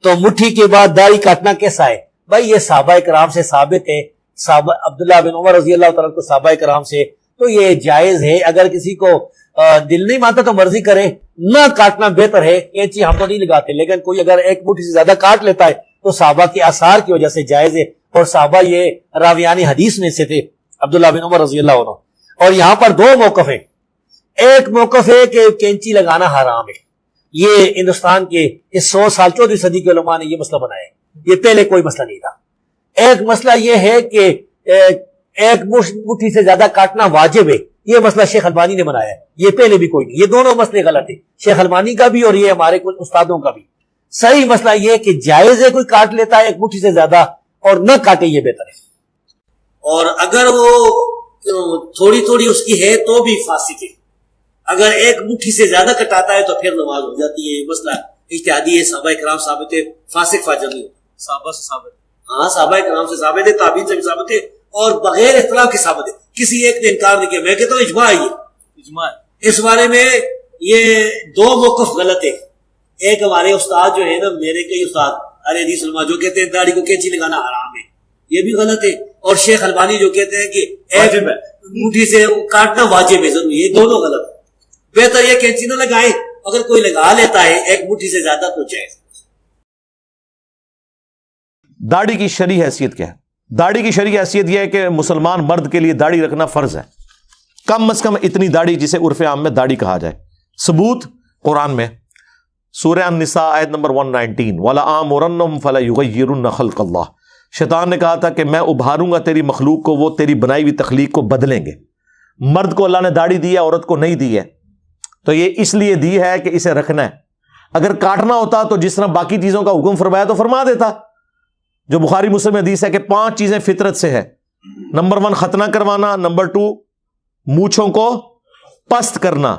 تو مٹھی کے بعد داڑھی کاٹنا کیسا ہے؟ بھائی یہ صحابہ کرام سے ثابت ہے، صحابہ عبداللہ بن عمر رضی اللہ تعالیٰ کو صحابہ کرام سے، تو یہ جائز ہے۔ اگر کسی کو دل نہیں مانتا تو مرضی کرے، نہ کاٹنا بہتر ہے۔ یہ چیز ہم تو نہیں لگاتے، لیکن کوئی اگر ایک مٹھی سے زیادہ کاٹ لیتا ہے تو صحابہ کے آثار کی وجہ سے جائز ہے، اور صحابہ یہ راویان حدیث میں سے تھے عبداللہ بن عمر رضی اللہ عنہ۔ اور یہاں پر دو موقف ہیں، ایک موقف ہے کہ کینچی لگانا حرام ہے، یہ ہندوستان کے اس 100 سال 14ویں صدی کے علماء نے یہ مسئلہ بنایا ہے، یہ پہلے کوئی مسئلہ نہیں تھا۔ ایک مسئلہ یہ ہے کہ ایک مٹھی سے زیادہ کاٹنا واجب ہے، یہ مسئلہ شیخ البانی نے بنایا ہے، یہ پہلے بھی کوئی نہیں۔ یہ دونوں مسئلے غلط ہیں، شیخ البانی کا بھی اور یہ ہمارے کچھ استادوں کا بھی۔ صحیح مسئلہ یہ کہ جائز ہے کوئی کاٹ لیتا ہے ایک مٹھی سے زیادہ، اور نہ کاٹے یہ بہتر ہے۔ اور اگر وہ تھوڑی تھوڑی اس کی ہے تو بھی فاسق ہے، اگر ایک مٹھی سے زیادہ کٹاتا ہے تو پھر نماز ہو جاتی ہے۔ یہ مسئلہ اجتہادی ہے، صحابہ کرام ثابت ہے، فاسق فاجر نہیں ہوتا۔ صحابہ سے ثابت، ہاں صحابہ کرام سے ثابت ہے، تابعین سے بھی ثابت ہے، اور بغیر اختلاف کے ثابت ہے، کسی ایک نے انکار نہیں کیا۔ میں کہتا ہوں اجماع ہے، اجماع اس بارے میں۔ یہ دو موقف غلط ہے، ایک ہمارے استاد جو ہے نا، میرے کئی استاد ارے حدیث علماء جو کہتے ہیں داڑھی کو کینچی لگانا حرام ہے، یہ بھی غلط ہے، اور شیخ البانی جو کہتے ہیں کہ ایک مٹھی سے کاٹنا واجب ہے ضروری، یہ دونوں غلط ہے۔ بہتر یہ کینچی نہ لگائے، اگر کوئی لگا لیتا ہے ایک مٹھی سے زیادہ تو جائز۔ داڑھی کی شرعی حیثیت کیا ہے؟ داڑھی کی شرعی حیثیت یہ ہے کہ مسلمان مرد کے لیے داڑھی رکھنا فرض ہے، کم از کم اتنی داڑھی جسے عرف عام میں داڑھی کہا جائے۔ ثبوت قرآن میں سورہ النساء آیت نمبر 119، وَلَآمُرَنَّهُمْ فَلَيُغَيِّرُنَّ خَلْقَ اللَّهِ۔ شیطان نے کہا تھا کہ میں ابھاروں گا تیری مخلوق کو، وہ تیری بنائی ہوئی تخلیق کو بدلیں گے۔ مرد کو اللہ نے داڑھی دی ہے، عورت کو نہیں دی ہے، تو یہ اس لیے دی ہے کہ اسے رکھنا ہے۔ اگر کاٹنا ہوتا تو جس طرح باقی چیزوں کا حکم فرمایا تو فرما دیتا، جو بخاری مسلم میں حدیث ہے کہ 5 چیزیں فطرت سے ہے۔ نمبر 1 ختنہ کروانا، نمبر 2 مونچھوں کو پست کرنا،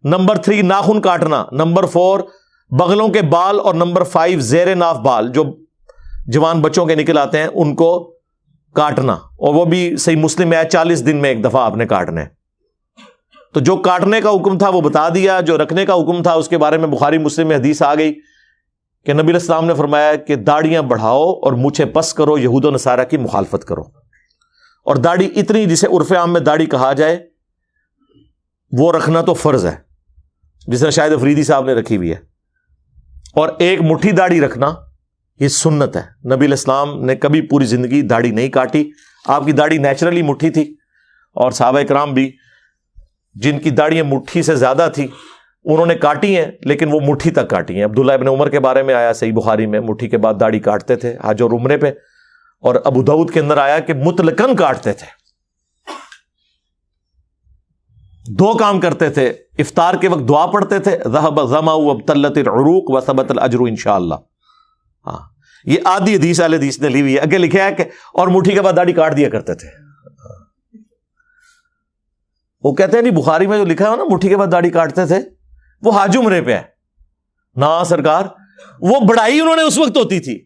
نمبر 3 ناخن کاٹنا، نمبر 4 بغلوں کے بال، اور نمبر 5 زیر ناف بال جو جوان بچوں کے نکل آتے ہیں ان کو کاٹنا، اور وہ بھی صحیح مسلم میں ہے 40 دن میں ایک دفعہ آپ نے کاٹنا ہے۔ تو جو کاٹنے کا حکم تھا وہ بتا دیا، جو رکھنے کا حکم تھا اس کے بارے میں بخاری مسلم میں حدیث آ گئی کہ نبی علیہ السلام نے فرمایا کہ داڑیاں بڑھاؤ اور مونچھیں پس کرو، یہود و نصارہ کی مخالفت کرو۔ اور داڑھی اتنی جسے عرف عام میں داڑھی کہا جائے وہ رکھنا تو فرض ہے، جس طرح شاہد افریدی صاحب نے رکھی ہوئی ہے۔ اور ایک مٹھی داڑھی رکھنا یہ سنت ہے، نبی علیہ السلام نے کبھی پوری زندگی داڑھی نہیں کاٹی، آپ کی داڑھی نیچرلی مٹھی تھی، اور صحابہ کرام بھی جن کی داڑیاں مٹھی سے زیادہ تھی انہوں نے کاٹی ہیں، لیکن وہ مٹھی تک کاٹی ہیں۔ عبداللہ ابن عمر کے بارے میں آیا صحیح بخاری میں، مٹھی کے بعد داڑھی کاٹتے تھے حج اور عمرے پہ، اور ابو داؤد کے اندر آیا کہ مطلقاً کاٹتے تھے۔ 2 کام کرتے تھے، افطار کے وقت دعا پڑھتے تھے، ذهب الظمأ وابتلت العروق وثبت الاجر انشاءاللہ۔ ہاں یہ آدھی حدیث اہل حدیث نے لی ہوئی ہے، اگے لکھا ہے کہ اور مٹھی کے بعد داڑھی کاٹ دیا کرتے تھے۔ وہ کہتے ہیں نہیں بخاری میں جو لکھا ہے نا مٹھی کے بعد داڑھی کاٹتے تھے وہ حج عمرے پہ ہے، نا سرکار، وہ بڑائی انہوں نے اس وقت ہوتی تھی،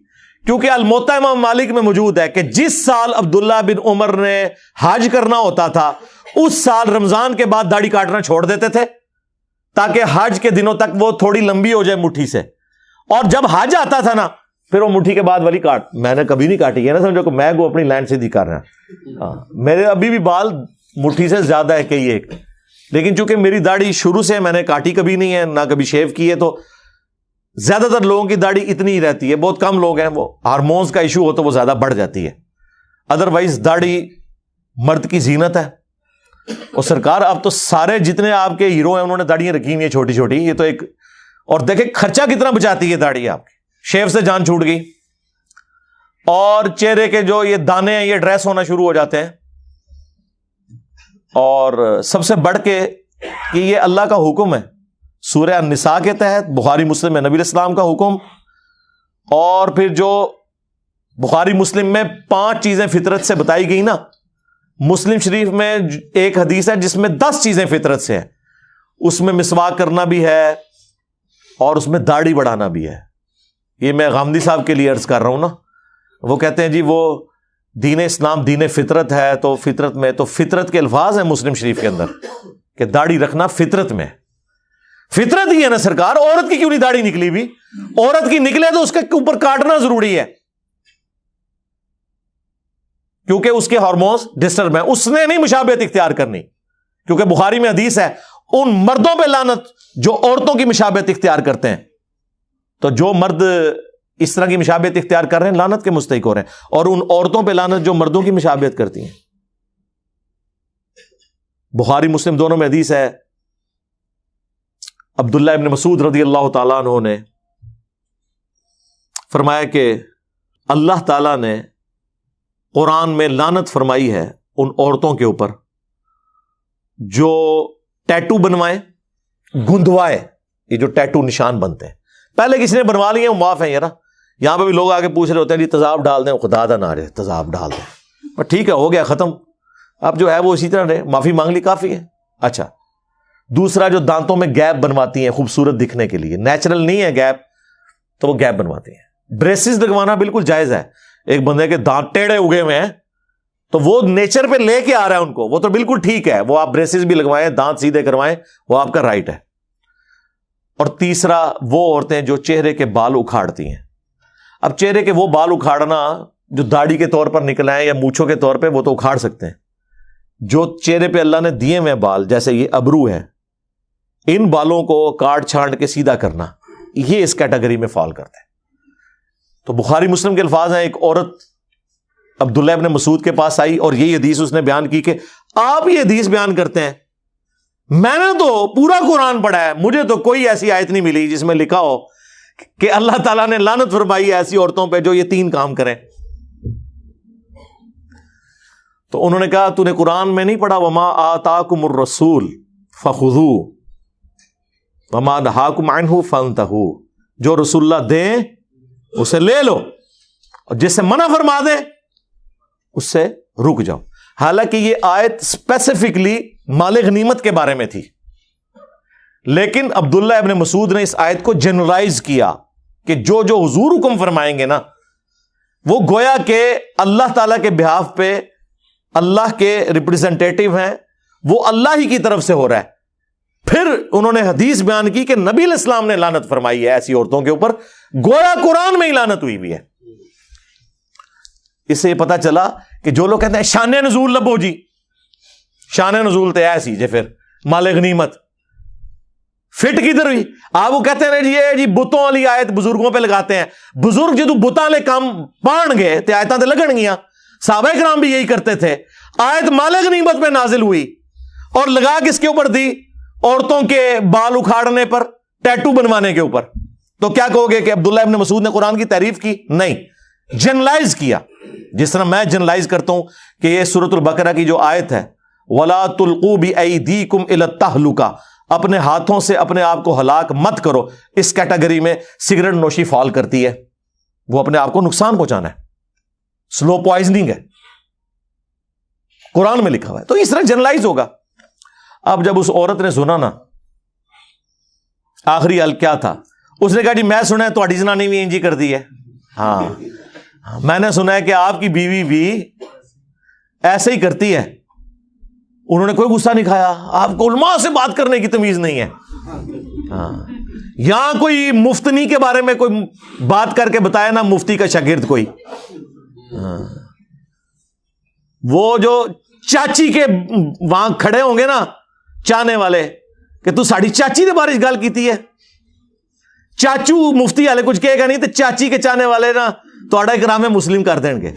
کیونکہ الموطا امام مالک میں موجود ہے کہ جس سال عبداللہ بن عمر نے حج کرنا ہوتا تھا اس سال رمضان کے بعد داڑھی کاٹنا چھوڑ دیتے تھے تاکہ حج کے دنوں تک وہ تھوڑی لمبی ہو جائے مٹھی سے، اور جب حج آتا تھا نا پھر وہ مٹھی کے بعد والی کاٹ۔ میں نے کبھی نہیں کاٹی ہے نا، سمجھو کہ میں کو اپنی لائن سیدھی کر رہا ہوں، میرے ابھی بھی بال مٹھی سے زیادہ ہے کئی ایک، لیکن چونکہ میری داڑھی شروع سے میں نے کاٹی کبھی نہیں ہے نہ کبھی شیو کی ہے، تو زیادہ تر لوگوں کی داڑھی اتنی ہی رہتی ہے، بہت کم لوگ ہیں وہ ہارمونز کا ایشو ہو تو وہ زیادہ بڑھ جاتی ہے، ادروائز داڑھی مرد کی زینت ہے۔ اور سرکار اب تو سارے جتنے آپ کے ہیرو ہیں انہوں نے داڑیاں رکھی ہوئی ہیں چھوٹی چھوٹی، یہ تو ایک، اور دیکھیں خرچہ کتنا بچاتی ہے داڑھی آپ کی، شیو سے جان چھوٹ گئی، اور چہرے کے جو یہ دانے ہیں یہ ڈریس ہونا شروع ہو جاتے ہیں، اور سب سے بڑھ کے کہ یہ اللہ کا حکم ہے سورہ النساء کے تحت، بخاری مسلم میں نبی علیہ السلام کا حکم، اور پھر جو بخاری مسلم میں 5 چیزیں فطرت سے بتائی گئی نا، مسلم شریف میں ایک حدیث ہے جس میں 10 چیزیں فطرت سے ہیں، اس میں مسواک کرنا بھی ہے اور اس میں داڑھی بڑھانا بھی ہے۔ یہ میں غامدی صاحب کے لیے عرض کر رہا ہوں نا، وہ کہتے ہیں جی وہ دین اسلام دین فطرت ہے، تو فطرت میں تو فطرت کے الفاظ ہیں مسلم شریف کے اندر کہ داڑھی رکھنا فطرت میں، فطرت ہی ہے نا سرکار. عورت کی کیوں نہیں داڑھی نکلی بھی؟ عورت کی نکلے تو اس کے اوپر کاٹنا ضروری ہے کیونکہ اس کے ہارمونز ڈسٹرب ہیں. اس نے نہیں مشابہت اختیار کرنی, کیونکہ بخاری میں حدیث ہے ان مردوں پہ لعنت جو عورتوں کی مشابہت اختیار کرتے ہیں. تو جو مرد اس طرح کی مشابہت اختیار کر رہے ہیں لعنت کے مستحق ہو رہے ہیں, اور ان عورتوں پہ لعنت جو مردوں کی مشابہت کرتی ہیں. بخاری مسلم دونوں میں حدیث ہے, عبداللہ ابن مسعود رضی اللہ تعالیٰ عنہ نے فرمایا کہ اللہ تعالیٰ نے قرآن میں لعنت فرمائی ہے ان عورتوں کے اوپر جو ٹیٹو بنوائیں, گندوائے, یہ جو ٹیٹو نشان بنتے ہیں. پہلے کسی نے بنوا لیے وہ معاف ہیں. یہاں پہ بھی لوگ آگے پوچھ رہے ہوتے ہیں جی تذاب ڈال دیں, خدا دا نہ رہے تذاب ڈال دیں, پر ٹھیک ہے ہو گیا ختم, اب جو ہے وہ اسی طرح رہے, معافی مانگ لی کافی ہے. اچھا, دوسرا جو دانتوں میں گیپ بنواتی ہیں خوبصورت دکھنے کے لیے, نیچرل نہیں ہے گیپ تو وہ گیپ بنواتی ہیں. بریسز لگوانا بالکل جائز ہے. ایک بندے کے دانت ٹیڑے اگے ہوئے ہیں تو وہ نیچر پہ لے کے آ رہا ہے ان کو, وہ تو بالکل ٹھیک ہے, وہ آپ بریسز بھی لگوائیں, دانت سیدھے کروائیں, وہ آپ کا رائٹ ہے. اور تیسرا وہ عورتیں جو چہرے کے بال اکھاڑتی ہیں. اب چہرے کے وہ بال اکھاڑنا جو داڑھی کے طور پر نکل آئے یا مونچھوں کے طور پہ, وہ تو اکھاڑ سکتے ہیں. جو چہرے پہ اللہ نے دیے ہوئے بال, جیسے یہ ابرو ہے, ان بالوں کو کاٹ چھانٹ کے سیدھا کرنا, یہ اس کیٹیگری میں فال کرتا ہے. تو بخاری مسلم کے الفاظ ہیں, ایک عورت عبداللہ ابن مسعود کے پاس آئی اور یہی حدیث اس نے بیان کی کہ آپ یہ حدیث بیان کرتے ہیں, میں نے تو پورا قرآن پڑھا ہے, مجھے تو کوئی ایسی آیت نہیں ملی جس میں لکھا ہو کہ اللہ تعالیٰ نے لعنت فرمائی ہے ایسی عورتوں پہ جو یہ 3 کام کریں. تو انہوں نے کہا تو نے قرآن میں نہیں پڑھا وما آتاکم الرسول فخذوہ وما نہاکم عنہ فانتہوا, جو رسول اللہ دیں اسے لے لو اور جس سے منع فرما دیں اس سے رک جاؤ. حالانکہ یہ آیت اسپیسیفکلی مال غنیمت کے بارے میں تھی, لیکن عبداللہ ابن مسعود نے اس آیت کو جنرلائز کیا کہ جو جو حضور حکم فرمائیں گے نا وہ گویا کہ اللہ تعالیٰ کے بہاف پہ اللہ کے ریپرزینٹیٹو ہیں, وہ اللہ ہی کی طرف سے ہو رہا ہے. پھر انہوں نے حدیث بیان کی کہ نبی علیہ السلام نے لعنت فرمائی ہے ایسی عورتوں کے اوپر, گویا قرآن میں ہی لعنت ہوئی بھی ہے. اس سے یہ پتا چلا کہ جو لوگ کہتے ہیں شان نزول لبو جی, شان نزول تو ایسی جی پھر مال غنیمت فٹ کدھر ہوئی. آپ وہ کہتے ہیں جی بتوں والی آیت بزرگوں پہ لگاتے ہیں, بزرگ جدو بتاں والے کام پان گئے تے آیتاں تے لگن گیاں. صحابہ کرام بھی یہی کرتے تھے. آیت مال غنیمت پہ نازل ہوئی اور لگا کس کے اوپر دی؟ عورتوں کے بال اکھاڑنے پر, ٹیٹو بنوانے کے اوپر. تو کیا کہو گے کہ عبداللہ ابن مسعود نے قرآن کی تعریف کی؟ نہیں, جنرلائز کیا. جس طرح میں جنرلائز کرتا ہوں کہ یہ سورۃ البقرہ کی جو آیت ہے وَلَا تُلْقُوا بِأَيْدِيكُمْ إِلَى التَّهْلُكَةِ, اپنے ہاتھوں سے اپنے آپ کو ہلاک مت کرو, اس کیٹیگری میں سگریٹ نوشی فال کرتی ہے. وہ اپنے آپ کو نقصان پہنچانا ہے, سلو پوائزننگ ہے, قرآن میں لکھا ہوا ہے. تو اس طرح جنرلائز ہوگا. اب جب اس عورت نے سنا نا, آخری حل کیا تھا؟ اس نے کہا جی میں سنا ہے تہاڈی زنانی بھی انجی کر دی ہے. ہاں میں نے سنا ہے کہ آپ کی بیوی بھی ایسے ہی کرتی ہے. انہوں نے کوئی غصہ نہیں کھایا. آپ کو علماء سے بات کرنے کی تمیز نہیں ہے. ہاں, یہاں کوئی مفتنی کے بارے میں کوئی بات کر کے بتایا نا, مفتی کا شاگرد کوئی, وہ جو چاچی کے وہاں کھڑے ہوں گے نا چاہنے والے کہ تو ساڑی چاچی نے بارش گال کیتی ہے, چاچو مفتی والے کچھ کہے گا نہیں تو چاچی کے چاہنے والے نا تھوڑا اکرام مسلم کر دیں گے.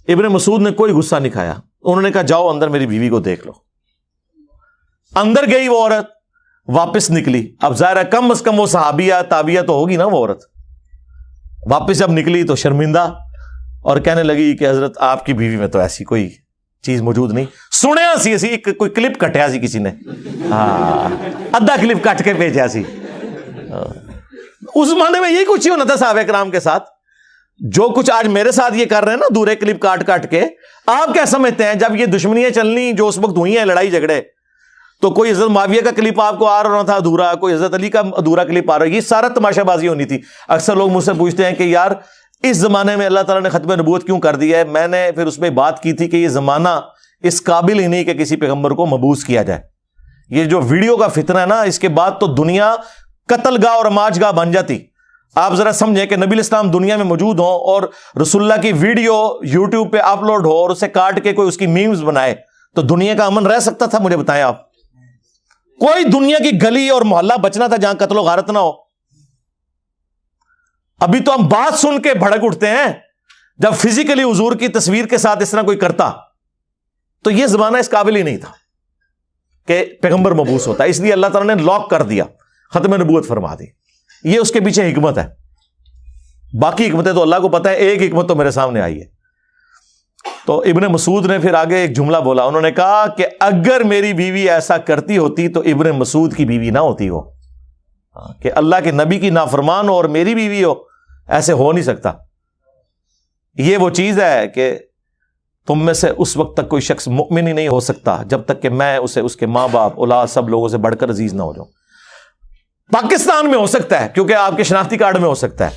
ابن مسعود نے کوئی غصہ نہیں کھایا. انہوں نے کہا جاؤ اندر میری بیوی کو دیکھ لو. اندر گئی وہ عورت, واپس نکلی. اب ظاہر ہے کم از کم وہ صحابیہ تابعیہ تو ہوگی نا وہ عورت. واپس جب نکلی تو شرمندہ اور کہنے لگی کہ حضرت آپ کی بیوی میں تو ایسی کوئی چیز موجود نہیں. سنیا سی اسی کوئی کلپ کٹیا سی کسی نے, ہاں ادھا کلپ کٹ کے بھیجا سی. اس زمانے میں یہی کچھ ہی ہونا تھا صحابہ کرام کے ساتھ. جو کچھ آج میرے ساتھ یہ کر رہے ہیں نا دورے کلپ کاٹ کاٹ کے, آپ کیا سمجھتے ہیں جب یہ دشمنیاں چلنی جو اس وقت ہوئی ہیں لڑائی جھگڑے, تو کوئی حضرت معاویہ کا کلپ آپ کو آ رہا تھا ادھورا, کوئی حضرت علی کا ادھورا کلپ آ رہا ہے. یہ سارا تماشا بازی ہونی تھی. اکثر لوگ مجھ سے پوچھتے ہیں کہ یار اس زمانے میں اللہ تعالیٰ نے ختم نبوت کیوں کر دیا ہے؟ میں نے پھر اس پہ بات کی تھی کہ یہ زمانہ اس قابل ہی نہیں کہ کسی پیغمبر کو مبعوث کیا جائے. یہ جو ویڈیو کا فتنہ ہے نا، اس کے بعد تو دنیا قتل گاہ اور ماچ گاہ بن جاتی. آپ ذرا سمجھیں کہ نبی الاسلام دنیا میں موجود ہوں اور رسول اللہ کی ویڈیو یوٹیوب پہ اپلوڈ ہو اور اسے کاٹ کے کوئی اس کی میمز بنائے، تو دنیا کا امن رہ سکتا تھا؟ مجھے بتائیں آپ. کوئی دنیا کی گلی اور محلہ بچنا تھا جہاں قتل و غارت نہ ہو؟ ابھی تو ہم بات سن کے بھڑک اٹھتے ہیں، جب فزیکلی حضور کی تصویر کے ساتھ اس طرح کوئی کرتا تو یہ زمانہ اس قابل ہی نہیں تھا کہ پیغمبر مبعوث ہوتا. اس لیے اللہ تعالیٰ نے لاک کر دیا، ختم نبوت فرما دی. یہ اس کے پیچھے حکمت ہے. باقی حکمتیں تو اللہ کو پتہ ہے، ایک حکمت تو میرے سامنے آئی ہے. تو ابن مسعود نے پھر آگے ایک جملہ بولا، انہوں نے کہا کہ اگر میری بیوی ایسا کرتی ہوتی تو ابن مسعود کی بیوی نہ ہوتی وہ، کہ اللہ کے نبی کی نافرمان ہو اور میری بیوی ہو، ایسے ہو نہیں سکتا. یہ وہ چیز ہے کہ تم میں سے اس وقت تک کوئی شخص مؤمن ہی نہیں ہو سکتا جب تک کہ میں اسے اس کے ماں باپ اولاد سب لوگوں سے بڑھ کر عزیز نہ ہو جاؤں. پاکستان میں ہو سکتا ہے کیونکہ آپ کے شناختی کارڈ میں ہو سکتا ہے.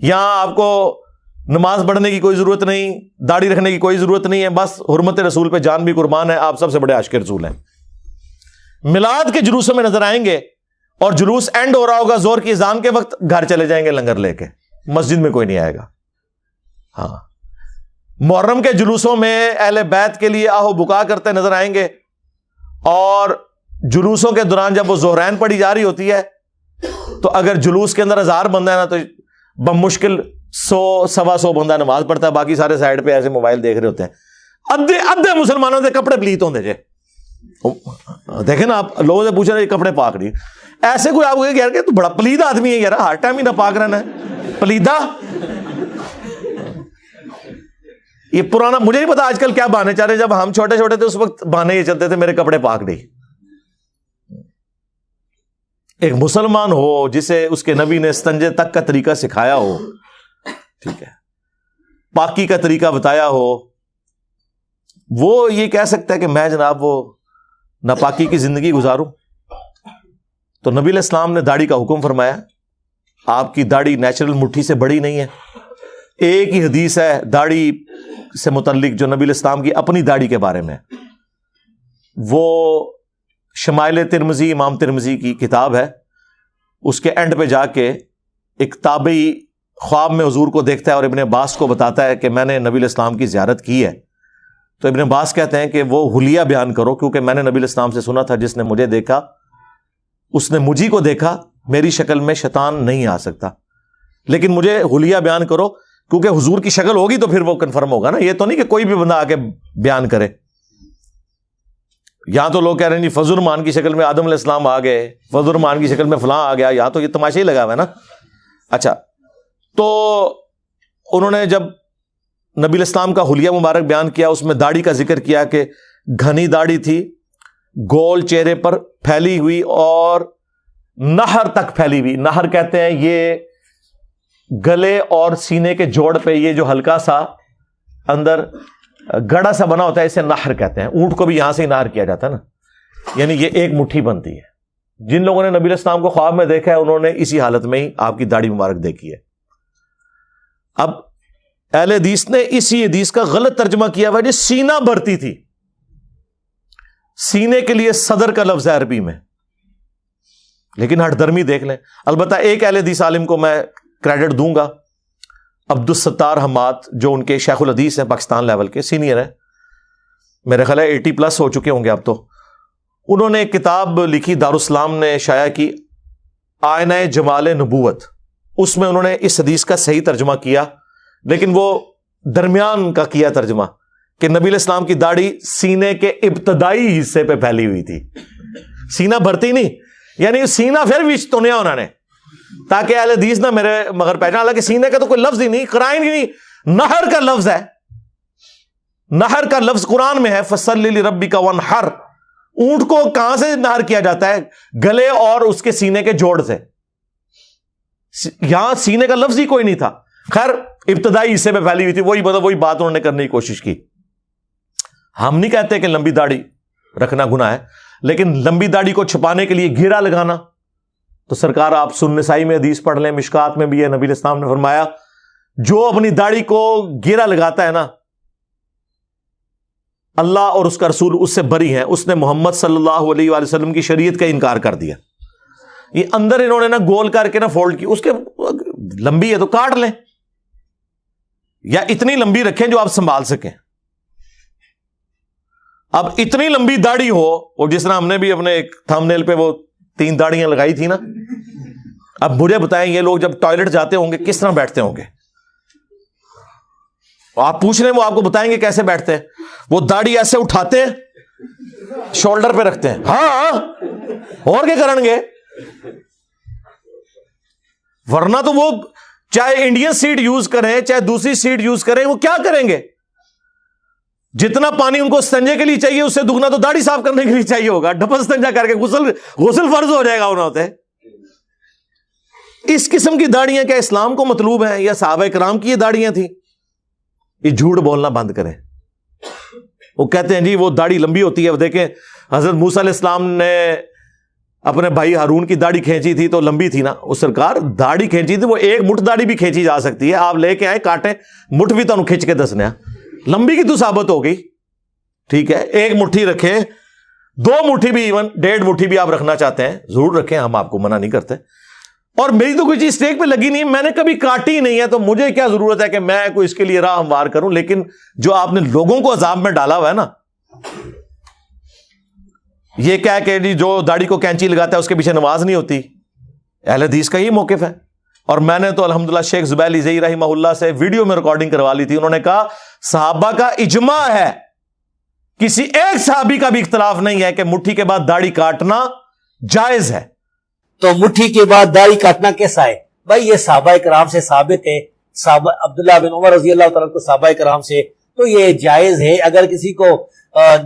یہاں آپ کو نماز پڑھنے کی کوئی ضرورت نہیں، داڑھی رکھنے کی کوئی ضرورت نہیں ہے، بس حرمت رسول پہ جان بھی قربان ہے. آپ سب سے بڑے عاشق رسول ہیں. میلاد کے جلوسوں میں نظر آئیں گے اور جلوس اینڈ ہو رہا ہوگا زور کی اذان کے وقت، گھر چلے جائیں گے لنگر لے کے، مسجد میں کوئی نہیں آئے گا. ہاں، محرم کے جلوسوں میں اہل بیت کے لیے آہو بکا کرتے نظر آئیں گے، اور جلوسوں کے دوران جب وہ ظہرین پڑھی جا رہی ہوتی ہے تو اگر جلوس کے اندر 1000 بندہ ہے نا تو بمشکل 100-125 بندہ نماز پڑھتا ہے، باقی سارے سائڈ پہ ایسے موبائل دیکھ رہے ہوتے ہیں. ادھے مسلمانوں سے کپڑے پلیت ہوتے جے. دیکھیں نا، آپ لوگوں سے پوچھ رہے کپڑے پاک نہیں، ایسے کوئی آپ کو کہہ رہے کہ تو بڑا پلید آدمی ہے یار، ہر ٹائم ہی نہ پاک رہنا ہے، پلیدہ. یہ پرانا، مجھے نہیں پتا آج کل کیا بہانے چل رہے. جب ہم چھوٹے چھوٹے تھے اس وقت بہانے یہ چلتے تھے میرے کپڑے پاک نہیں. ایک مسلمان ہو جسے اس کے نبی نے استنجے تک کا طریقہ سکھایا ہو، ٹھیک ہے، پاکی کا طریقہ بتایا ہو، وہ یہ کہہ سکتا ہے کہ میں جناب وہ ناپاکی کی زندگی گزاروں؟ تو نبی علیہ السلام نے داڑھی کا حکم فرمایا. آپ کی داڑھی نیچرل مٹھی سے بڑی نہیں ہے. ایک ہی حدیث ہے داڑھی سے متعلق جو نبی علیہ السلام کی اپنی داڑھی کے بارے میں، وہ شمائل ترمذی، امام ترمذی کی کتاب ہے. اس کے اینڈ پہ جا کے ایک تابعی خواب میں حضور کو دیکھتا ہے اور ابن عباس کو بتاتا ہے کہ میں نے نبی علیہ السلام کی زیارت کی ہے. تو ابن عباس کہتے ہیں کہ وہ حلیہ بیان کرو، کیونکہ میں نے نبی علیہ السلام سے سنا تھا جس نے مجھے دیکھا اس نے مجھی کو دیکھا، میری شکل میں شیطان نہیں آ سکتا. لیکن مجھے حلیہ بیان کرو کیونکہ حضور کی شکل ہوگی تو پھر وہ کنفرم ہوگا نا. یہ تو نہیں کہ کوئی بھی بندہ آ کے بیان کرے. یہاں تو لوگ کہہ رہے ہیں جی فضل الرحمان کی شکل میں آدم علیہ السلام آ گئے، فضل الرحمان کی شکل میں فلاں آ گیا. یہاں تو یہ تماشا ہی لگا ہوا ہے نا. اچھا، تو انہوں نے جب نبی علیہ السلام کا حلیہ مبارک بیان کیا، اس میں داڑھی کا ذکر کیا کہ گھنی داڑھی تھی، گول چہرے پر پھیلی ہوئی اور نہر تک پھیلی ہوئی. نہر کہتے ہیں یہ گلے اور سینے کے جوڑ پہ یہ جو ہلکا سا اندر گڑا سا بنا ہوتا ہے، اسے نہر کہتے ہیں. اونٹ کو بھی یہاں سے ہی نہر کیا جاتا ہے نا، یعنی یہ ایک مٹھی بنتی ہے. جن لوگوں نے نبی علیہ السلام کو خواب میں دیکھا ہے انہوں نے اسی حالت میں ہی آپ کی داڑھی مبارک دیکھی ہے. اب اہل حدیث نے اسی حدیث کا غلط ترجمہ کیا ہوا ہے، سینہ بھرتی تھی. سینے کے لیے صدر کا لفظ ہے عربی میں، لیکن ہٹ درمی دیکھ لیں. البتہ ایک اہل حدیث عالم کو میں کریڈٹ دوں گا، عبد الستار حماد، جو ان کے شیخ الحدیث ہیں، پاکستان لیول کے سینئر ہیں، میرے خیال ہے 80+ ہو چکے ہوں گے اب تو. انہوں نے ایک کتاب لکھی، دارالاسلام نے شائع کی، آئینہ جمال نبوت. اس میں انہوں نے اس حدیث کا صحیح ترجمہ کیا، لیکن وہ درمیان کا کیا ترجمہ کہ نبی علیہ السلام کی داڑھی سینے کے ابتدائی حصے پہ پھیلی ہوئی تھی. سینہ بھرتی نہیں، یعنی سینہ پھر بھی چنیا انہوں نے تاکہ اہل حدیث نہ میرے مگر پہچان. حالانکہ سینے کا تو کوئی لفظ ہی نہیں، قرائن ہی نہیں، نہر کا لفظ ہے. نہر کا لفظ قرآن میں ہے، فصلی لربک وانحر. اونٹ کو کہاں سے نہر کیا جاتا ہے؟ گلے اور اس کے سینے کے جوڑ سے. یہاں سینے کا لفظ ہی کوئی نہیں تھا. خیر، ابتدائی حصے پہ پھیلی ہوئی تھی. وہی بات انہوں نے کرنے کی کوشش کی. ہم نہیں کہتے کہ لمبی داڑھی رکھنا گناہ ہے، لیکن لمبی داڑھی کو چھپانے کے لیے گھیرا لگانا، تو سرکار آپ سنن نسائی میں حدیث پڑھ لیں، مشکات میں بھی ہے، نبی علیہ السلام نے فرمایا جو اپنی داڑھی کو گھیرا لگاتا ہے نا اللہ اور اس کا رسول اس سے بری ہیں، اس نے محمد صلی اللہ علیہ وآلہ وسلم کی شریعت کا انکار کر دیا. یہ اندر انہوں نے نا گول کر کے نا فولڈ کی، اس کے لمبی ہے تو کاٹ لیں، یا اتنی لمبی رکھیں جو آپ سنبھال سکیں. اب اتنی لمبی داڑھی ہو، اور جس طرح ہم نے بھی اپنے ایک تھم نیل پہ وہ 3 داڑیاں لگائی تھی نا، اب مجھے بتائیں یہ لوگ جب ٹوائلٹ جاتے ہوں گے کس طرح بیٹھتے ہوں گے؟ آپ پوچھ رہے ہیں، وہ آپ کو بتائیں گے کیسے بیٹھتے ہیں. وہ داڑھی ایسے اٹھاتے ہیں، شولڈر پہ رکھتے ہیں، ہاں اور کیا کریں گے؟ ورنہ تو وہ چاہے انڈین سیٹ یوز کریں چاہے دوسری سیٹ یوز کریں، وہ کیا کریں گے؟ جتنا پانی ان کو استنجے کے لیے چاہیے اس سے دگنا تو داڑھی صاف کرنے کے لیے چاہیے ہوگا. ڈبل استنجا کر کے غسل فرض ہو جائے گا انہوں ہوتے. اس قسم کی داڑیاں کیا اسلام کو مطلوب ہیں یا صحابہ کرام کی یہ داڑیاں تھیں؟ یہ جھوٹ بولنا بند کریں. وہ کہتے ہیں جی وہ داڑھی لمبی ہوتی ہے. وہ دیکھیں حضرت موسیٰ علیہ السلام نے اپنے بھائی ہارون کی داڑھی کھینچی تھی تو لمبی تھی نا. وہ سرکار داڑھی کھینچی تھی، وہ ایک مٹھ داڑھی بھی کھینچی جا سکتی ہے. آپ لے کے آئے کاٹیں، مٹھ بھی تو کھینچ کے دسنے، لمبی کی تو ثابت ہو گئی. ٹھیک ہے، ایک مٹھی رکھیں، 2 مٹھی بھی، ایون 1.5 مٹھی بھی آپ رکھنا چاہتے ہیں ضرور رکھیں، ہم آپ کو منع نہیں کرتے. اور میری تو کوئی چیز اسٹیک پہ لگی نہیں، میں نے کبھی کاٹی نہیں ہے، تو مجھے کیا ضرورت ہے کہ میں کوئی اس کے لیے راہ ہموار کروں. لیکن جو آپ نے لوگوں کو عذاب میں ڈالا ہوا ہے نا، یہ کیا کہ جی جو داڑھی کو کینچی لگاتا ہے اس کے پیچھے نماز نہیں ہوتی. اہل حدیث کا یہ موقف ہے. اور میں نے تو الحمدللہ شیخ زبیر علی رحمہ اللہ سے ویڈیو میں ریکارڈنگ کروا لی تھی. انہوں نے کہا صحابہ کا اجماع ہے، کسی ایک صحابی کا بھی اختلاف نہیں ہے کہ مٹھی کے بعد داڑھی کاٹنا جائز ہے. تو مٹھی کے بعد داڑھی کاٹنا کیسا ہے؟ بھائی یہ صحابہ کرام سے ثابت ہے. صحابہ عبداللہ بن عمر رضی اللہ تعالیٰ کو صحابہ کرام سے تو یہ جائز ہے. اگر کسی کو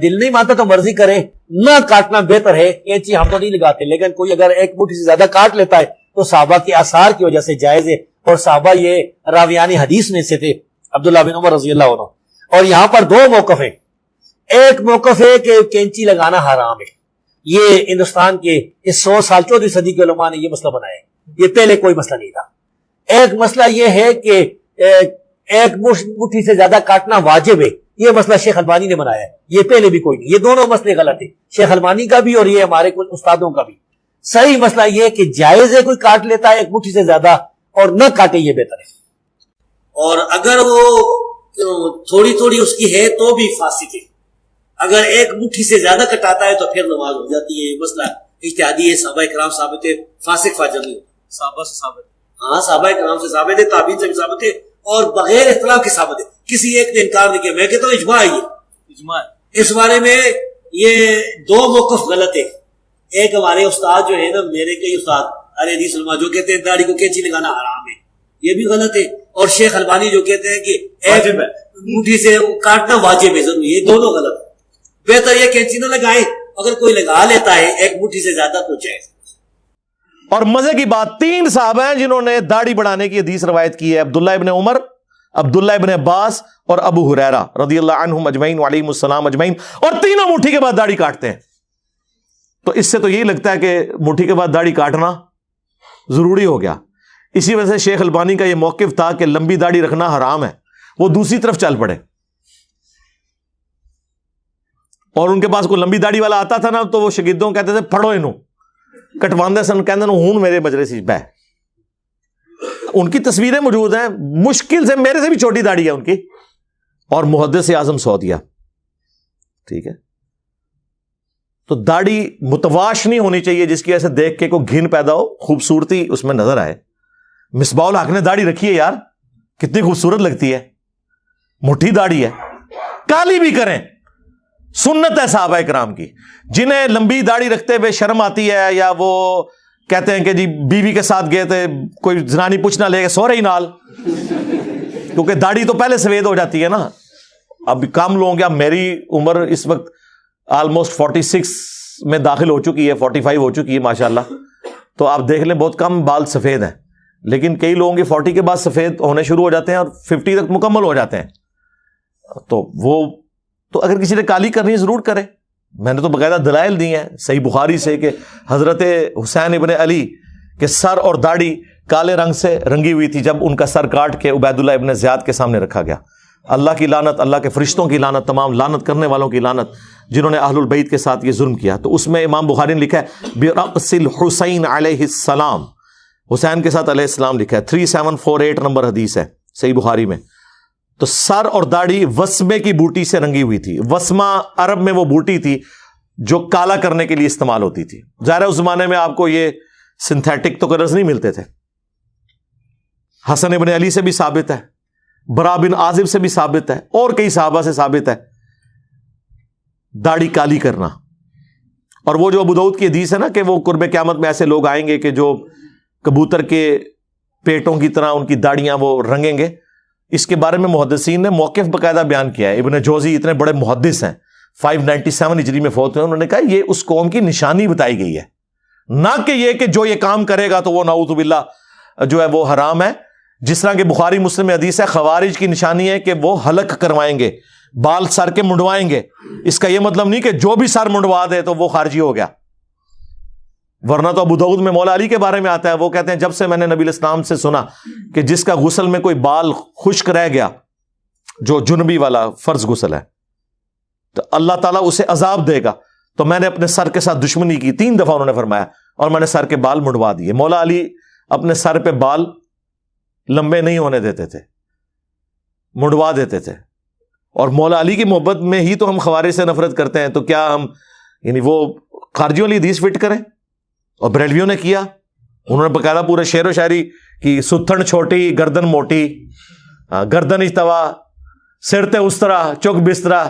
دل نہیں مانتا تو مرضی کرے، نہ کاٹنا بہتر ہے. یہ چیز ہم تو نہیں لگاتے، لیکن کوئی اگر ایک مٹھی سے زیادہ کاٹ لیتا ہے تو صحابہ کے آثار کی وجہ سے جائز ہے. اور صحابہ یہ راویان حدیث میں سے تھے، عبداللہ بن عمر رضی اللہ عنہ. اور یہاں پر 2 موقف ہیں. ایک موقف ہے کہ کینچی لگانا حرام ہے. یہ ہندوستان کے اس 100 سال 14ویں صدی کے علماء نے یہ مسئلہ بنایا ہے. یہ پہلے کوئی مسئلہ نہیں تھا. ایک مسئلہ یہ ہے کہ ایک مٹھی سے زیادہ کاٹنا واجب ہے. یہ مسئلہ شیخ البانی نے بنایا ہے. یہ پہلے بھی کوئی نہیں. یہ دونوں مسئلے غلط ہیں، شیخ البانی کا بھی اور یہ ہمارے کچھ استادوں کا بھی. صحیح مسئلہ یہ کہ جائز ہے کوئی کاٹ لیتا ہے ایک مٹھی سے زیادہ، اور نہ کاٹے یہ بہتر ہے. اور اگر وہ تھوڑی تھوڑی اس کی ہے تو بھی فاسق ہے. اگر ایک مٹھی سے زیادہ کٹاتا ہے تو پھر نماز ہو جاتی ہے. یہ مسئلہ اجتہادی ہے، صحابہ کرام ثابت ہے، فاسق فاجر نہیں. صحابہ سے ثابت، ہاں صحابہ کرام سے ثابت ہے، تابعین سے بھی ثابت ہے، اور بغیر اختلاف کے ثابت ہے. کسی ایک نے انکار نہیں کیا. میں کہتا ہوں اجماع ہے، اجماع ہے. اس بارے میں یہ 2 موقف غلط ہے. ایک ہمارے استاد جو ہے نا، میرے کئی استاد اہل حدیث علماء جو کہتے ہیں داڑھی کو کینچی لگانا حرام ہے، یہ بھی غلط ہے. اور شیخ البانی جو کہتے ہیں کہ ایک مٹھی سے کاٹنا واجب ہے ضرور، یہ دونوں غلط ہے. بہتر یہ کینچی نہ لگائیں. اگر کوئی لگا لیتا ہے ایک مٹھی سے زیادہ تو جائز. اور مزے کی بات 3 صحابہ ہیں جنہوں نے داڑھی بڑھانے کی حدیث روایت کی ہے، عبداللہ ابن عمر، عبداللہ ابن عباس اور ابو ہریرہ رضی اللہ عنہم اجمعین وعلیہم السلام اجمعین. اور تینوں مٹھی کے بعد داڑھی کاٹتے ہیں. تو اس سے تو یہی لگتا ہے کہ مٹھی کے بعد داڑھی کاٹنا ضروری ہو گیا. اسی وجہ سے شیخ البانی کا یہ موقف تھا کہ لمبی داڑھی رکھنا حرام ہے، وہ دوسری طرف چل پڑے. اور ان کے پاس کوئی لمبی داڑھی والا آتا تھا نا تو وہ شاگردوں کہتے تھے پھڑو انہوں کٹواندے سن، کہندے ہوں میرے مجلس بہ. ان کی تصویریں موجود ہیں، مشکل سے میرے سے بھی چھوٹی داڑھی ہے ان کی. اور محدث اعظم سعودیہ. ٹھیک ہے، تو داڑھی متواش نہیں ہونی چاہیے جس کی وجہ سے دیکھ کے کوئی گھن پیدا ہو، خوبصورتی اس میں نظر آئے. مصباح الحق نے داڑھی رکھی ہے یار، کتنی خوبصورت لگتی ہے. مٹھی داڑھی ہے، کالی بھی کریں، سنت ہے صحابہ کرام کی. جنہیں لمبی داڑھی رکھتے ہوئے شرم آتی ہے، یا وہ کہتے ہیں کہ جی بیوی کے ساتھ گئے تھے کوئی زنانی پوچھ نہ لے گا سو رہی نال، کیونکہ داڑھی تو پہلے سفید ہو جاتی ہے نا. اب کم لوگوں کیا، میری عمر اس وقت آلموسٹ 46 میں داخل ہو چکی ہے، 45 ہو چکی ہے ماشاءاللہ. تو آپ دیکھ لیں بہت کم بال سفید ہیں، لیکن کئی لوگوں کے 40 کے بعد سفید ہونے شروع ہو جاتے ہیں اور 50 تک مکمل ہو جاتے ہیں. تو اگر کسی نے کالی کرنی ہے ضرور کرے. میں نے تو باقاعدہ دلائل دی ہیں صحیح بخاری سے کہ حضرت حسین ابن علی کے سر اور داڑھی کالے رنگ سے رنگی ہوئی تھی جب ان کا سر کاٹ کے عبید اللہ ابن زیاد کے سامنے رکھا گیا. اللہ کی لعنت، اللہ کے فرشتوں کی لعنت، تمام لعنت کرنے والوں کی لعنت جنہوں نے اہل البیت کے ساتھ یہ ظلم کیا. تو اس میں امام بخاری نے لکھا ہے برأس الحسین علیہ السلام، حسین کے ساتھ علیہ السلام لکھا ہے. 3748 نمبر حدیث ہے صحیح بخاری میں. تو سر اور داڑھی وسمے کی بوٹی سے رنگی ہوئی تھی. وسمہ عرب میں وہ بوٹی تھی جو کالا کرنے کے لیے استعمال ہوتی تھی. ظاہر ہے اس زمانے میں آپ کو یہ سنتھیٹک تو کلرز نہیں ملتے تھے. حسن ابن علی سے بھی ثابت ہے، برا بن عازب سے بھی ثابت ہے، اور کئی صحابہ سے ثابت ہے داڑھی کالی کرنا. اور وہ جو ابو داؤد کی حدیث ہے نا کہ وہ قرب قیامت میں ایسے لوگ آئیں گے کہ جو کبوتر کے پیٹوں کی طرح ان کی داڑیاں وہ رنگیں گے، اس کے بارے میں محدثین نے موقف باقاعدہ بیان کیا ہے. ابن جوزی اتنے بڑے محدث ہیں، 597 ہجری میں فوت ہوئے، انہوں نے کہا یہ اس قوم کی نشانی بتائی گئی ہے، نہ کہ یہ کہ جو یہ کام کرے گا تو وہ نعوذ باللہ جو ہے وہ حرام ہے. جس طرح کہ بخاری مسلم میں حدیث ہے خوارج کی نشانی ہے کہ وہ حلق کروائیں گے، بال سر کے منڈوائیں گے. اس کا یہ مطلب نہیں کہ جو بھی سر منڈوا دے تو وہ خارجی ہو گیا، ورنہ تو ابو داؤد میں مولا علی کے بارے میں آتا ہے، وہ کہتے ہیں جب سے میں نے نبی علیہ السلام سے سنا کہ جس کا غسل میں کوئی بال خشک رہ گیا، جو جنبی والا فرض غسل ہے، تو اللہ تعالیٰ اسے عذاب دے گا. تو میں نے اپنے سر کے ساتھ دشمنی کی 3 دفعہ انہوں نے فرمایا، اور میں نے سر کے بال منڈوا دیے. مولا علی اپنے سر پہ بال لمبے نہیں ہونے دیتے تھے، منڈوا دیتے تھے. اور مولا علی کی محبت میں ہی تو ہم خوارج سے نفرت کرتے ہیں، تو کیا ہم یعنی وہ خارجیوں والی حدیث فٹ کریں؟ اور بریلویوں نے کیا، انہوں نے باقاعدہ پورے شعر و شاعری کی، ستھن چھوٹی گردن موٹی، گردن اجتوا سر تے اس طرح چک بسترا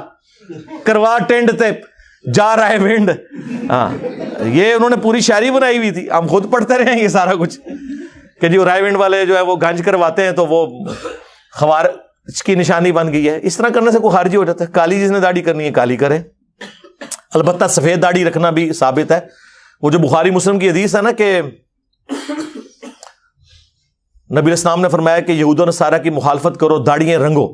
کروا ٹینڈ تے جا رہا ہے ونڈ. یہ انہوں نے پوری شاعری بنائی ہوئی تھی، ہم خود پڑھتے رہے ہیں یہ سارا کچھ کہ جی رائے ونڈ والے جو ہے وہ گنج کرواتے ہیں تو وہ خوارج کی نشانی بن گئی ہے. اس طرح کرنے سے کوئی خارجی ہو جاتا ہے. کالی جس نے داڑھی کرنی ہے کالی کرے. البتہ سفید داڑھی رکھنا بھی ثابت ہے. وہ جو بخاری مسلم کی حدیث ہے نا کہ نبی علیہ السلام نے فرمایا کہ یہود و نصارہ کی مخالفت کرو، داڑھیاں رنگو،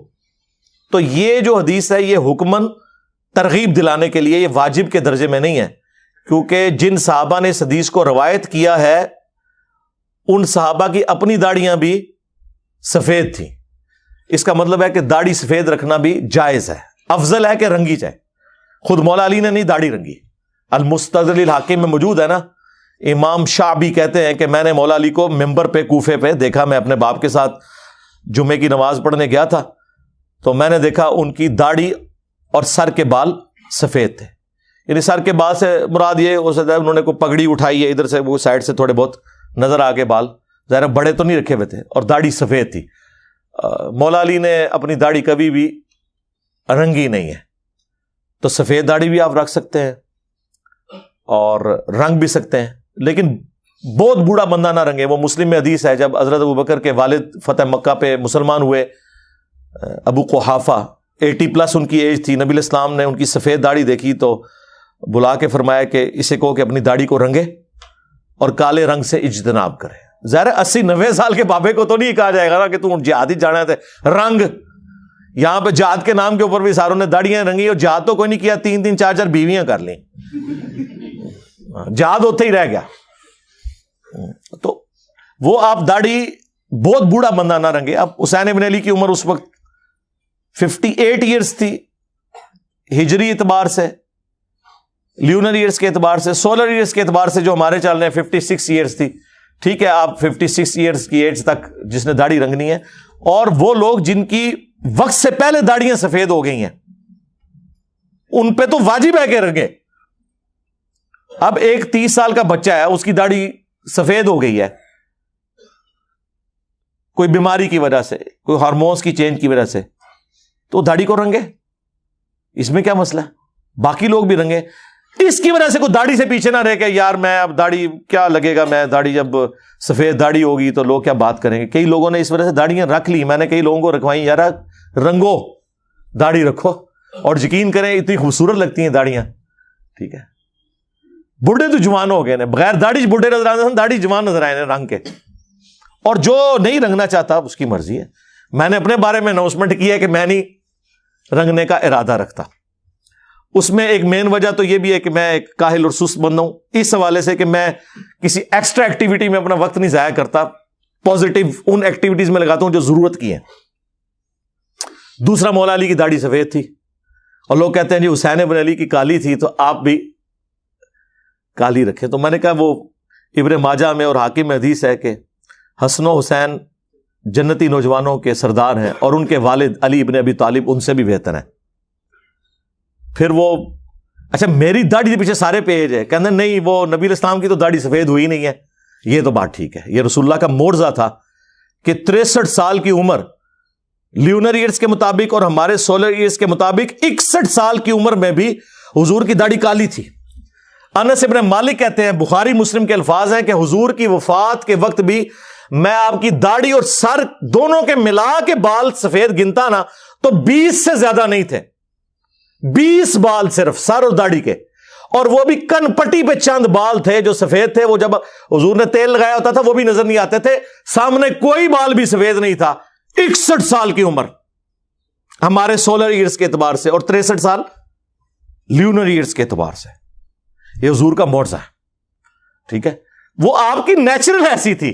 تو یہ جو حدیث ہے یہ حکمن ترغیب دلانے کے لیے، یہ واجب کے درجے میں نہیں ہے، کیونکہ جن صحابہ نے اس حدیث کو روایت کیا ہے ان صحابہ کی اپنی داڑیاں بھی سفید تھیں. اس کا مطلب ہے کہ داڑھی سفید رکھنا بھی جائز ہے، افضل ہے کہ رنگی جائے. خود مولا علی نے نہیں داڑھی رنگی. المستدرک الحاکم میں موجود ہے نا، امام شعبی کہتے ہیں کہ میں نے مولا علی کو ممبر پہ کوفے پہ دیکھا. میں اپنے باپ کے ساتھ جمعے کی نماز پڑھنے گیا تھا تو میں نے دیکھا ان کی داڑھی اور سر کے بال سفید تھے. یعنی سر کے بال سے مراد یہ ہو سکتا ہے انہوں نے کوئی پگڑی اٹھائی ہے ادھر سے، وہ سائڈ سے تھوڑے بہت نظر آگے بال، ظاہر بڑے تو نہیں رکھے ہوئے تھے، اور داڑھی سفید تھی. مولا علی نے اپنی داڑھی کبھی بھی رنگی نہیں ہے. تو سفید داڑھی بھی آپ رکھ سکتے ہیں اور رنگ بھی سکتے ہیں، لیکن بہت بوڑھا بندہ نہ رنگے. وہ مسلم میں حدیث ہے جب حضرت ابوبکر کے والد فتح مکہ پہ مسلمان ہوئے، ابو قحافہ 80+ ان کی ایج تھی، نبی علیہ السلام نے ان کی سفید داڑھی دیکھی تو بلا کے فرمایا کہ اسے کہو کہ اپنی داڑھی کو رنگے اور کالے رنگ سے اجتناب کرے. ظاہر 80-90 سال کے بابے کو تو نہیں کہا جائے گا نا کہ تم جہاد ہی جانا ہے رنگ. یہاں پہ جہاد کے نام کے اوپر بھی ساروں نے داڑیاں رنگی، اور جہاد تو کوئی نہیں کیا، 3-3 4-4 بیویاں کر لیں، جہاد ہوتے ہی رہ گیا. تو وہ آپ داڑھی بہت بوڑھا بندہ نہ رنگے. اب حسین ابن علی کی عمر اس وقت 58 ایئرس تھی ہجری اعتبار سے، لیونر ایئرس کے اعتبار سے، سولر ایئرس کے اعتبار سے جو ہمارے چل رہے ہیں 56 ایئرس تھی. ٹھیک ہے، آپ 56 ایئرس کی ایج تک جس نے داڑھی رنگنی ہے. اور وہ لوگ جن کی وقت سے پہلے داڑیاں سفید ہو گئی ہیں ان پہ تو واجب ہے کہ رنگے. اب ایک 30 سال کا بچہ ہے، اس کی داڑھی سفید ہو گئی ہے کوئی بیماری کی وجہ سے، کوئی ہارمونز کی چینج کی وجہ سے، تو داڑھی کو رنگے، اس میں کیا مسئلہ ہے؟ باقی لوگ بھی رنگے. اس کی وجہ سے کوئی داڑھی سے پیچھے نہ رہ کہ یار میں اب داڑھی کیا لگے گا، میں داڑھی جب سفید داڑھی ہوگی تو لوگ کیا بات کریں گے. کئی لوگوں نے اس وجہ سے داڑیاں رکھ لی. میں نے کئی لوگوں کو رکھوائی، یار رنگو داڑھی رکھو، اور یقین کریں اتنی خوبصورت لگتی ہیں داڑیاں. ٹھیک ہے، بوڑھے تو جوان ہو گئے ہیں، بغیر داڑھی بوڑھے نظر آتے ہیں، داڑھی جوان نظر آئے ہیں رنگ کے. اور جو نہیں رنگنا چاہتا اس کی مرضی ہے. میں نے اپنے بارے میں اناؤنسمنٹ کی ہے کہ میں نہیں رنگنے کا ارادہ رکھتا. اس میں ایک مین وجہ تو یہ بھی ہے کہ میں ایک کاہل اور سست بندہ ہوں، اس حوالے سے کہ میں کسی ایکسٹرا ایکٹیویٹی میں اپنا وقت نہیں ضائع کرتا، پازیٹیو ان ایکٹیویٹیز میں لگاتا ہوں جو ضرورت کی ہیں. دوسرا مولا علی کی داڑھی سفید تھی، اور لوگ کہتے ہیں جی حسین ابن علی کی کالی تھی تو آپ بھی کالی رکھیں. تو میں نے کہا وہ ابن ماجہ میں اور حاکم میں حدیث ہے کہ حسن و حسین جنتی نوجوانوں کے سردار ہیں، اور ان کے والد علی ابن ابی طالب ان سے بھی بہتر ہیں. پھر وہ اچھا میری داڑھی کے پیچھے سارے پیج ہے، کہتے ہیں نہیں وہ نبی علیہ السلام کی تو داڑھی سفید ہوئی نہیں ہے. یہ تو بات ٹھیک ہے، یہ رسول اللہ کا معجزہ تھا کہ 63 سال کی عمر لیونر ایئرز کے مطابق اور ہمارے سولر ایئرز کے مطابق 61 سال کی عمر میں بھی حضور کی داڑھی کالی تھی. انس ابن مالک کہتے ہیں، بخاری مسلم کے الفاظ ہیں کہ حضور کی وفات کے وقت بھی میں آپ کی داڑھی اور سر دونوں کے ملا کے بال سفید گنتا نا تو 20 سے زیادہ نہیں تھے. 20 بال صرف سر اور داڑھی کے، اور وہ بھی کن پٹی پہ چند بال تھے جو سفید تھے. وہ جب حضور نے تیل لگایا ہوتا تھا وہ بھی نظر نہیں آتے تھے، سامنے کوئی بال بھی سفید نہیں تھا. 61 سال کی عمر ہمارے سولر ایئرز کے اعتبار سے، اور 63 سال لیونر ایئرز کے اعتبار سے. یہ حضور کا معجزہ ہے. ٹھیک ہے، وہ آپ کی نیچرل ایسی تھی،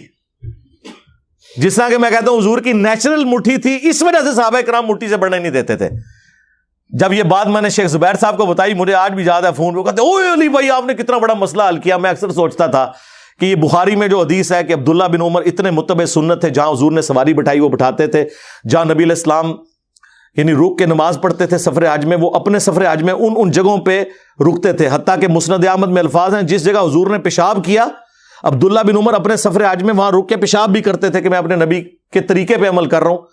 جس طرح کہ میں کہتا ہوں حضور کی نیچرل مٹھی تھی، اس وجہ سے صحابہ کرام مٹھی سے بڑھنے نہیں دیتے تھے. جب یہ بات میں نے شیخ زبیر صاحب کو بتائی، مجھے آج بھی یاد ہے فون پہ کہتے اوے علی بھائی آپ نے کتنا بڑا مسئلہ حل کیا. میں اکثر سوچتا تھا کہ یہ بخاری میں جو حدیث ہے کہ عبداللہ بن عمر اتنے متبع سنت تھے، جہاں حضور نے سواری بٹھائی وہ بٹھاتے تھے، جہاں نبی علیہ السلام یعنی رک کے نماز پڑھتے تھے سفر حج میں، وہ اپنے سفر حج میں ان جگہوں پہ رکتے تھے. حتیٰ کہ مسند احمد میں الفاظ ہیں جس جگہ حضور نے پیشاب کیا عبداللہ بن عمر اپنے سفر حج میں وہاں رک کے پیشاب بھی کرتے تھے کہ میں اپنے نبی کے طریقے پہ عمل کر رہا ہوں.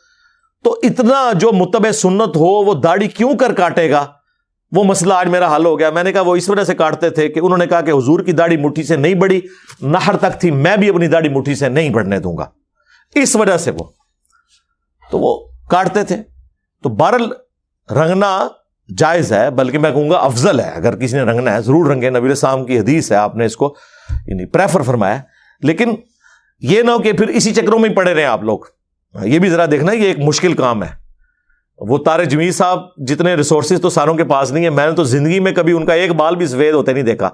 تو اتنا جو متبع سنت ہو وہ داڑھی کیوں کر کاٹے گا؟ وہ مسئلہ آج میرا حل ہو گیا. میں نے کہا وہ اس وجہ سے کاٹتے تھے کہ انہوں نے کہا کہ حضور کی داڑھی مٹھی سے نہیں بڑھی، نہر تک تھی، میں بھی اپنی داڑھی مٹھی سے نہیں بڑھنے دوں گا، اس وجہ سے وہ کاٹتے تھے. تو بہرحال رنگنا جائز ہے، بلکہ میں کہوں گا افضل ہے. اگر کسی نے رنگنا ہے ضرور رنگے، نبی علیہ السلام کی حدیث ہے، آپ نے اس کو یعنی پریفر فرمایا. لیکن یہ نہ ہو کہ پھر اسی چکروں میں ہی پڑے رہے آپ لوگ. یہ بھی ذرا دیکھنا یہ ایک مشکل کام ہے. وہ طارق جمیل صاحب جتنے ریسورسز تو ساروں کے پاس نہیں ہے، میں نے تو زندگی میں کبھی ان کا ایک بال بھی سفید ہوتے نہیں دیکھا.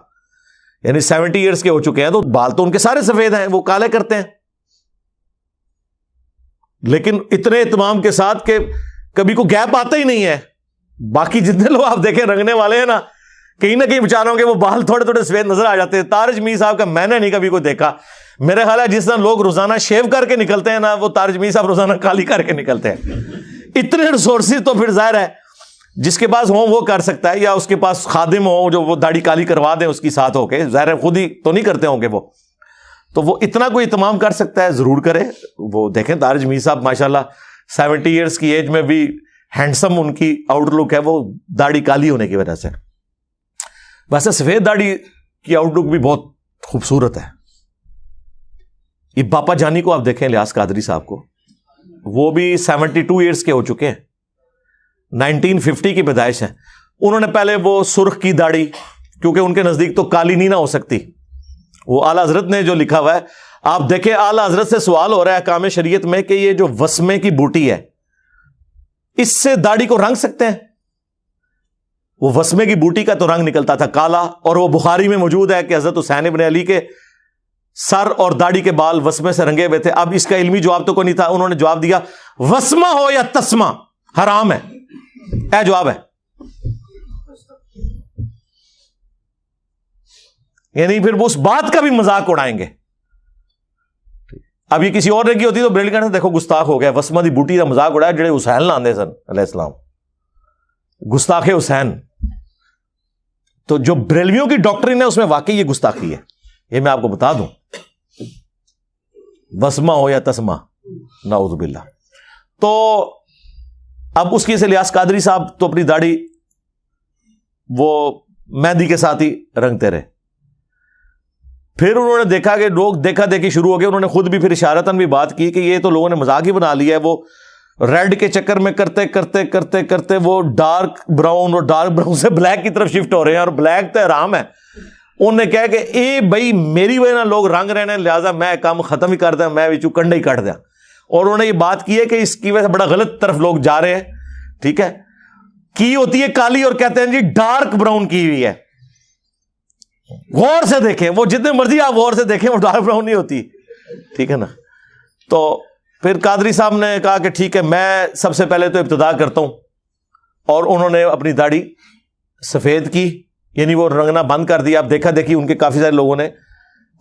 یعنی 70 ایئرز کے ہو چکے ہیں تو بال تو ان کے سارے سفید ہیں، وہ کالے کرتے ہیں. لیکن اتنے اہتمام کے ساتھ کہ کبھی کوئی گیپ آتا ہی نہیں ہے. باقی جتنے لوگ آپ دیکھیں رنگنے والے ہیں نا، کہیں نہ کہیں بیچاروں کے وہ بال تھوڑے تھوڑے سفید نظر آ جاتے ہیں. طارق جمیل صاحب کا میں نے نہیں کبھی کوئی دیکھا. میرے خیال ہے جس طرح لوگ روزانہ شیو کر کے نکلتے ہیں نا، وہ طارق جمیل صاحب روزانہ کالی کر کے نکلتے ہیں. اتنے ریسورسز تو پھر ظاہر ہے جس کے پاس ہوں وہ کر سکتا ہے، یا اس کے پاس خادم ہو جو وہ داڑھی کالی کروا دیں اس کی ساتھ ہو کے. ظاہر ہے خود ہی تو نہیں کرتے ہوں گے وہ، تو وہ اتنا کوئی اہتمام کر سکتا ہے ضرور کرے. وہ دیکھیں طارق جمیل صاحب ماشاءاللہ 70 ایئرز کی ایج میں بھی ہینڈسم ان کی آؤٹ لک ہے، وہ داڑھی کالی ہونے کی وجہ سے. ویسے سفید داڑھی کی آؤٹ لک بھی بہت خوبصورت ہے. یہ باپا جانی کو آپ دیکھیں، الیاس قادری صاحب کو، وہ بھی 72 ایئرز کے ہو چکے ہیں، 1950 کی پیدائش ہے. انہوں نے پہلے وہ سرخ کی داڑھی، کیونکہ ان کے نزدیک تو کالی نہیں نہ ہو سکتی. وہ اعلیٰ حضرت نے جو لکھا ہوا ہے آپ دیکھیں، اعلیٰ حضرت سے سوال ہو رہا ہے احکام شریعت میں کہ یہ جو وسمے کی بوٹی ہے اس سے داڑھی کو رنگ سکتے ہیں؟ وہ وسمے کی بوٹی کا تو رنگ نکلتا تھا کالا، اور وہ بخاری میں موجود ہے کہ حضرت حسین ابن علی کے سر اور داڑھی کے بال وسمے سے رنگے ہوئے تھے. اب اس کا علمی جواب تو کوئی نہیں تھا. انہوں نے جواب دیا وسمہ ہو یا تسمہ حرام ہے. اے جواب ہے، یعنی پھر وہ اس بات کا بھی مذاق اڑائیں گے. اب یہ کسی اور نے کی ہوتی تو بریل کہتے دیکھو گستاخ ہو گیا، وسمہ دی بوٹی کا مذاق اڑایا جڑے حسین لاندے سن علیہ السلام، گستاخ حسین. تو جو بریلویوں کی ڈاکٹرین ہے اس میں واقعی یہ گستاخی ہے، یہ میں آپ کو بتا دوں. وسمہ ہو یا تسمہ، نعوذ باللہ. تو اب اس کی سے الیاس قادری صاحب تو اپنی داڑھی وہ مہندی کے ساتھ ہی رنگتے رہے. پھر انہوں نے دیکھا کہ لوگ دیکھا دیکھی شروع ہو گئے. انہوں نے خود بھی پھر اشارتاً بھی بات کی کہ یہ تو لوگوں نے مذاق ہی بنا لیا ہے. وہ ریڈ کے چکر میں کرتے کرتے کرتے کرتے وہ ڈارک براؤن، اور ڈارک براؤن سے بلیک کی طرف شفٹ ہو رہے ہیں، اور بلیک تو حرام ہے. انہوں نے کہا کہ اے بھائی میری وجہ نہ لوگ رنگ رہنے، لہٰذا میں کام ختم ہی کر دیا، میں بھی کنڈا ہی کٹ دیا. اور انہوں نے یہ بات کی ہے کہ اس کی وجہ سے بڑا غلط طرف لوگ جا رہے ہیں. ٹھیک ہے، کی ہوتی ہے کالی اور کہتے ہیں جی ڈارک براؤن کی ہوئی ہے. غور سے دیکھیں، وہ جتنے مرضی آپ غور سے دیکھیں وہ ڈارک براؤن نہیں ہوتی. ٹھیک ہے نا. تو پھر قادری صاحب نے کہا کہ ٹھیک ہے میں سب سے پہلے تو ابتدا کرتا ہوں، اور انہوں نے اپنی داڑھی سفید کی، یعنی وہ رنگنا بند کر دیا. اب دیکھا دیکھی ان کے کافی سارے لوگوں نے،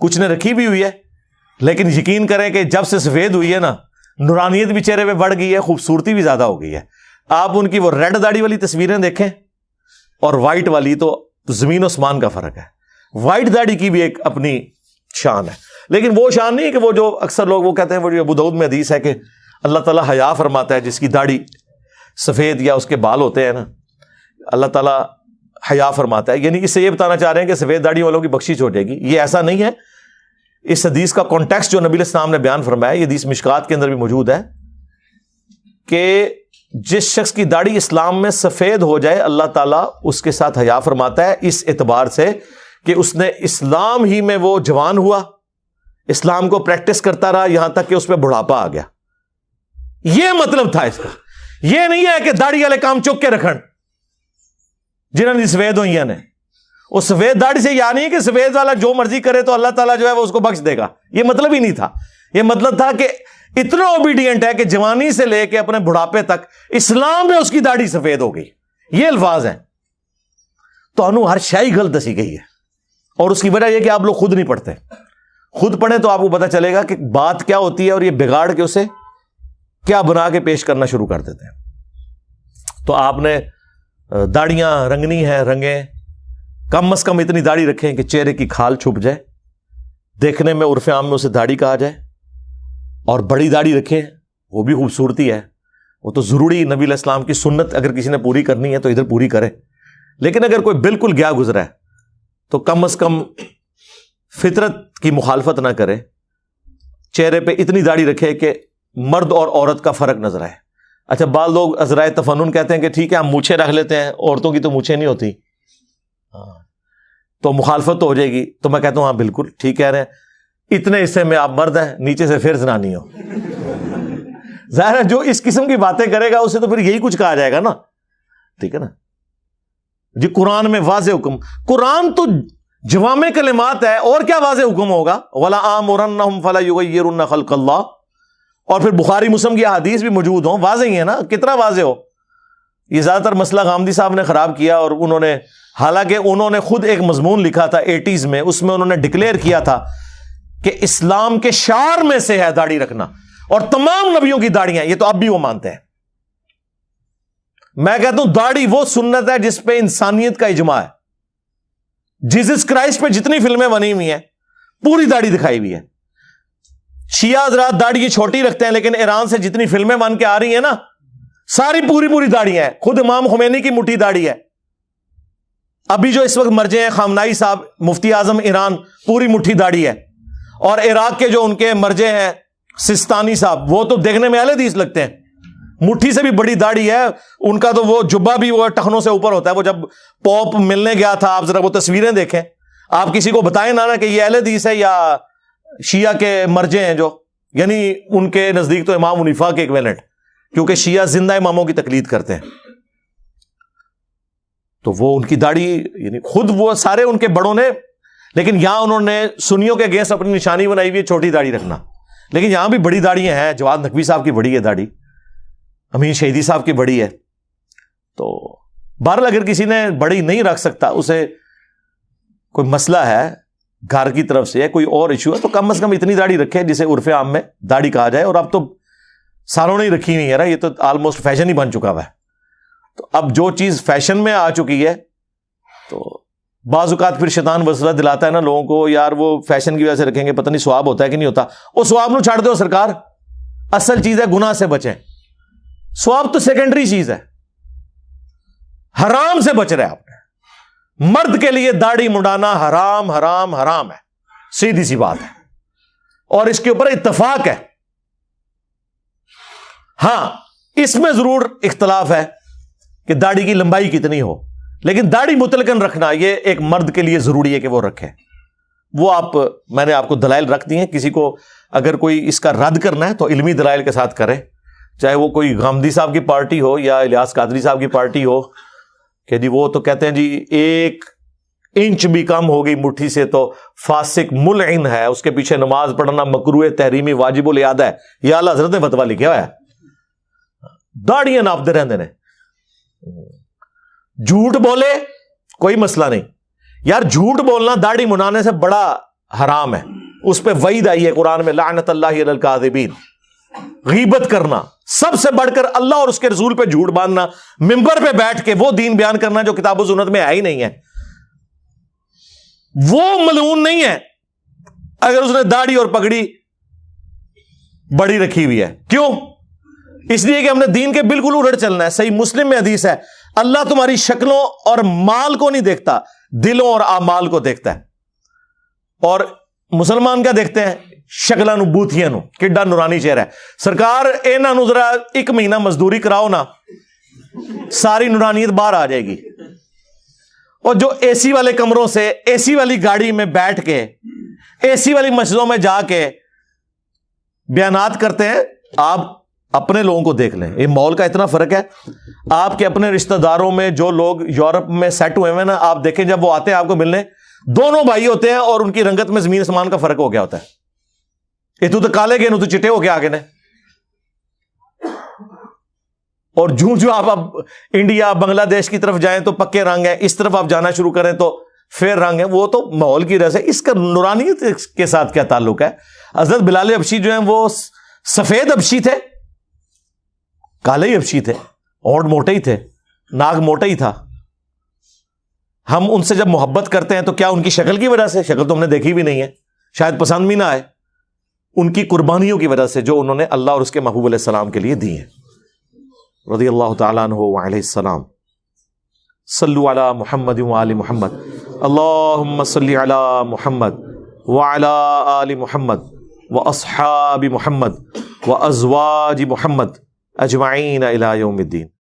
کچھ نے رکھی بھی ہوئی ہے، لیکن یقین کریں کہ جب سے سفید ہوئی ہے نا، نورانیت بھی چہرے پہ بڑھ گئی ہے، خوبصورتی بھی زیادہ ہو گئی ہے. آپ ان کی وہ ریڈ داڑھی والی تصویریں دیکھیں اور وائٹ والی، تو زمین و اسمان کا فرق ہے. وائٹ داڑھی کی بھی ایک اپنی شان ہے، لیکن وہ شان نہیں ہے کہ وہ جو اکثر لوگ وہ کہتے ہیں، وہ جو ابو داؤد میں حدیث ہے کہ اللہ تعالیٰ حیا فرماتا ہے جس کی داڑھی سفید یا اس کے بال ہوتے ہیں نا، اللہ تعالیٰ حیا فرماتا ہے. یعنی اس سے یہ بتانا چاہ رہے ہیں کہ سفید داڑھی والوں کی بخشش ہو جائے گی. یہ ایسا نہیں ہے. اس حدیث کا کانٹیکسٹ جو نبی علیہ السلام نے بیان فرمایا، یہ حدیث مشکات کے اندر بھی موجود ہے کہ جس شخص کی داڑھی اسلام میں سفید ہو جائے اللہ تعالیٰ اس کے ساتھ حیا فرماتا ہے، اس اعتبار سے کہ اس نے اسلام ہی میں وہ جوان ہوا، اسلام کو پریکٹس کرتا رہا یہاں تک کہ اس پہ بڑھاپا آ گیا. یہ مطلب تھا اس کا. یہ نہیں ہے کہ داڑھی والے کام چک کے رکھن جنہوں نے سفید ہوئی نے. وہ سفید داڑھی سے یہ نہیں ہے کہ سفید والا جو مرضی کرے تو اللہ تعالیٰ جو ہے وہ اس کو بخش دے گا. یہ مطلب ہی نہیں تھا. یہ مطلب تھا کہ اتنا اوبیڈینٹ ہے کہ جوانی سے لے کے اپنے بڑھاپے تک اسلام میں اس کی داڑھی سفید ہو گئی. یہ الفاظ ہیں. تو انہوں ہر شائی غلط دسی گئی ہے، اور اس کی وجہ یہ کہ آپ لوگ خود نہیں پڑھتے. خود پڑھیں تو آپ کو پتا چلے گا کہ بات کیا ہوتی ہے اور یہ بگاڑ کے اسے کیا بنا کے پیش کرنا شروع کر دیتے ہیں. تو آپ نے داڑیاں رنگنی ہیں، رنگیں. کم از کم اتنی داڑھی رکھیں کہ چہرے کی کھال چھپ جائے، دیکھنے میں عرف عام میں اسے داڑھی کہا جائے. اور بڑی داڑھی رکھیں، وہ بھی خوبصورتی ہے، وہ تو ضروری نبی علیہ السلام کی سنت اگر کسی نے پوری کرنی ہے تو ادھر پوری کرے. لیکن اگر کوئی بالکل گیا گزرا ہے تو کم از کم فطرت کی مخالفت نہ کرے. چہرے پہ اتنی داڑھی رکھے کہ مرد اور عورت کا فرق نظر آئے. اچھا، بعض لوگ عذرائے تفنن کہتے ہیں کہ ٹھیک ہے ہم مونچھیں رکھ لیتے ہیں، عورتوں کی تو مونچھیں نہیں ہوتی، تو مخالفت تو ہو جائے گی. تو میں کہتا ہوں ہاں بالکل ٹھیک کہہ رہے ہیں. اتنے حصے میں آپ مرد ہیں، نیچے سے پھر زنانی ہو. ظاہر ہے جو اس قسم کی باتیں کرے گا اسے تو پھر یہی کچھ کہا جائے گا نا. ٹھیک ہے نا جی. قرآن میں واضح حکم، قرآن تو جوامع کلمات ہے، اور کیا واضح حکم ہوگا؟ وَلَا آمُرَنَّهُمْ فَلَا يُغَيِّرُنَّ خَلْقَ اللَّهِ. اور پھر بخاری مسلم کی احادیث بھی موجود ہوں، واضح ہی ہے نا. کتنا واضح ہو. یہ زیادہ تر مسئلہ غامدی صاحب نے خراب کیا، اور انہوں نے حالانکہ انہوں نے خود ایک مضمون لکھا تھا 80s میں، اس میں انہوں نے ڈکلیئر کیا تھا کہ اسلام کے شعار میں سے ہے داڑھی رکھنا، اور تمام نبیوں کی داڑیاں. یہ تو اب بھی وہ مانتے ہیں. میں کہتا ہوں داڑھی وہ سنت ہے جس پہ انسانیت کا اجماع ہے. جیزس کرائسٹ پہ جتنی فلمیں بنی ہوئی ہیں پوری داڑھی دکھائی ہوئی ہے. شیعہ حضرات داڑھی چھوٹی رکھتے ہیں، لیکن ایران سے جتنی فلمیں بن کے آ رہی ہیں نا ساری پوری داڑیاں ہیں. خود امام خمینی کی مٹھی داڑھی ہے. ابھی جو اس وقت مرجے ہیں خامنائی صاحب، مفتی اعظم ایران، پوری مٹھی داڑھی ہے. اور عراق کے جو ان کے مرجے ہیں سستانی صاحب، وہ تو دیکھنے میں اہل حدیث لگتے ہیں، مٹھی سے بھی بڑی داڑھی ہے ان کا. تو وہ جبہ بھی وہ ٹخنوں سے اوپر ہوتا ہے. وہ جب پوپ ملنے گیا تھا، آپ ذرا وہ تصویریں دیکھیں، آپ کسی کو بتائیں نہ کہ یہ اہل حدیث ہے یا شیعہ کے مرجے ہیں، جو یعنی ان کے نزدیک تو امام حنیفہ کے ایکویلنٹ، کیونکہ شیعہ زندہ اماموں کی تقلید کرتے ہیں. تو وہ ان کی داڑھی یعنی خود وہ سارے ان کے بڑوں نے، لیکن یہاں انہوں نے سنیوں کے اگینسٹ اپنی نشانی بنائی ہوئی ہے چھوٹی داڑھی رکھنا. لیکن یہاں بھی بڑی داڑیاں ہیں. جواد نقوی صاحب کی بڑی ہے داڑھی، امین شہیدی صاحب کی بڑی ہے. تو بہرحال اگر کسی نے بڑی نہیں رکھ سکتا، اسے کوئی مسئلہ ہے گھر کی طرف سے، کوئی اور ایشو ہے، تو کم از کم اتنی داڑھی رکھے جسے عرف عام میں داڑھی کہا جائے. اور اب تو سالوں نے رکھی ہوئی ہے نا، یہ تو آلموسٹ فیشن ہی بن چکا ہوا ہے. تو اب جو چیز فیشن میں آ چکی ہے، تو بعض اوقات پھر شیطان وسوسہ دلاتا ہے نا لوگوں کو، یار وہ فیشن کی وجہ سے رکھیں گے، پتہ نہیں ثواب ہوتا ہے کہ نہیں ہوتا. وہ ثواب نو چھاڑ دو سرکار، اصل چیز ہے گناہ سے بچیں. ثواب تو سیکنڈری چیز ہے. حرام سے بچ رہے آپ نے. مرد کے لیے داڑھی منڈانا حرام حرام حرام ہے، سیدھی سی بات ہے، اور اس کے اوپر اتفاق ہے. ہاں اس میں ضرور اختلاف ہے کہ داڑھی کی لمبائی کتنی ہو، لیکن داڑھی مطلقاً رکھنا یہ ایک مرد کے لیے ضروری ہے کہ وہ رکھے. وہ میں نے آپ کو دلائل رکھ دی ہیں. کسی کو اگر کوئی اس کا رد کرنا ہے تو علمی دلائل کے ساتھ کرے، چاہے وہ کوئی غامدی صاحب کی پارٹی ہو یا الیاس قادری صاحب کی پارٹی ہو، کہ جی وہ تو کہتے ہیں جی ایک انچ بھی کم ہو گئی مٹھی سے تو فاسق ملعن ہے، اس کے پیچھے نماز پڑھنا مکروہ تحریمی واجب الاعادہ ہے. یہ اعلیٰ حضرت نے فتویٰ لکھا ہوا ہے. داڑیاں ناپتے رہتے ہیں. جھوٹ بولے کوئی مسئلہ نہیں یار، جھوٹ بولنا داڑھی منانے سے بڑا حرام ہے، اس پہ وعید آئی ہے قرآن میں، لعنت اللہ علی الکاذبین. غیبت کرنا، سب سے بڑھ کر اللہ اور اس کے رسول پہ جھوٹ باندھنا، ممبر پہ بیٹھ کے وہ دین بیان کرنا جو کتاب و سنت میں ہے ہی نہیں ہے. وہ ملعون نہیں ہے اگر اس نے داڑھی اور پگڑی بڑی رکھی ہوئی ہے. کیوں؟ اس لیے کہ ہم نے دین کے بالکل الٹ چلنا ہے. صحیح مسلم میں حدیث ہے، اللہ تمہاری شکلوں اور مال کو نہیں دیکھتا، دلوں اور اعمال کو دیکھتا ہے. اور مسلمان کیا دیکھتے ہیں؟ شکلاں نو بوتھیاں نو، کڈا نورانی چہرہ ہے. سرکار انہاں نو ذرا ایک مہینہ مزدوری کراؤ نا، ساری نورانیت باہر آ جائے گی. اور جو اے سی والے کمروں سے اے سی والی گاڑی میں بیٹھ کے اے سی والی مسجدوں میں جا کے بیانات کرتے ہیں، آپ اپنے لوگوں کو دیکھ لیں. یہ ماحول کا اتنا فرق ہے. آپ کے اپنے رشتہ داروں میں جو لوگ یورپ میں سیٹ ہوئے ہیں نا، آپ دیکھیں جب وہ آتے ہیں آپ کو ملنے، دونوں بھائی ہوتے ہیں اور ان کی رنگت میں زمین آسمان کا فرق ہو گیا ہوتا ہے. یہ تو کالے گئے، تو چٹے ہو کے آگے نے. اور جو آپ اب انڈیا بنگلہ دیش کی طرف جائیں تو پکے رنگ ہیں، اس طرف آپ جانا شروع کریں تو فیر رنگ ہے. وہ تو ماحول کی وجہ سے. اس کا نورانیت کے ساتھ کیا تعلق ہے؟ حضرت بلال حبشی جو ہیں وہ سفید حبشی تھے، کالے ہی حبشی تھے، ہونٹ موٹے ہی تھے، ناک موٹا ہی تھا. ہم ان سے جب محبت کرتے ہیں تو کیا ان کی شکل کی وجہ سے؟ شکل تو ہم نے دیکھی بھی نہیں ہے، شاید پسند بھی نہ آئے. ان کی قربانیوں کی وجہ سے جو انہوں نے اللہ اور اس کے محبوب علیہ السلام کے لیے دی ہیں. رضی اللہ تعالیٰ عنہ وعلیہ السلام. صلو علی محمد وآل محمد. اللہم صلی علی محمد وعلی آل محمد واصحاب محمد وازواج محمد اجمعین الی یوم الدین.